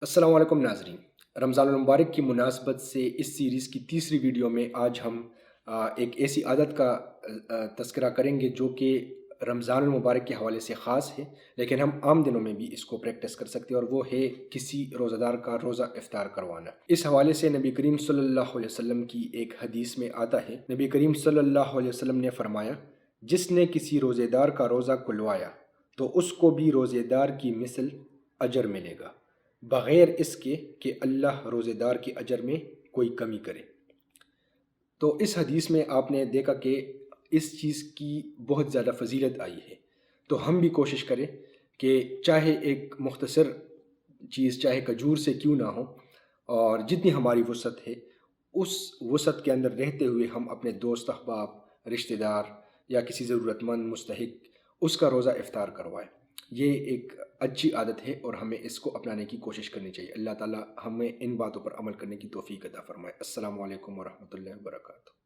السلام علیکم ناظرین، رمضان المبارک کی مناسبت سے اس سیریز کی تیسری ویڈیو میں آج ہم ایک ایسی عادت کا تذکرہ کریں گے جو کہ رمضان المبارک کے حوالے سے خاص ہے، لیکن ہم عام دنوں میں بھی اس کو پریکٹس کر سکتے ہیں، اور وہ ہے کسی روزہ دار کا روزہ افطار کروانا۔ اس حوالے سے نبی کریم صلی اللہ علیہ وسلم کی ایک حدیث میں آتا ہے، نبی کریم صلی اللہ علیہ وسلم نے فرمایا، جس نے کسی روزے دار کا روزہ کھلوایا تو اس کو بھی روزے دار کی مثل اجر ملے گا، بغیر اس کے کہ اللہ روزے دار کے اجر میں کوئی کمی کرے۔ تو اس حدیث میں آپ نے دیکھا کہ اس چیز کی بہت زیادہ فضیلت آئی ہے، تو ہم بھی کوشش کریں کہ چاہے ایک مختصر چیز، چاہے کھجور سے کیوں نہ ہو، اور جتنی ہماری وسعت ہے اس وسعت کے اندر رہتے ہوئے ہم اپنے دوست احباب، رشتہ دار یا کسی ضرورت مند مستحق اس کا روزہ افطار کروائیں۔ یہ ایک اچھی عادت ہے اور ہمیں اس کو اپنانے کی کوشش کرنی چاہیے۔ اللہ تعالی ہمیں ان باتوں پر عمل کرنے کی توفیق عطا فرمائے۔ السلام علیکم ورحمۃ اللہ وبرکاتہ۔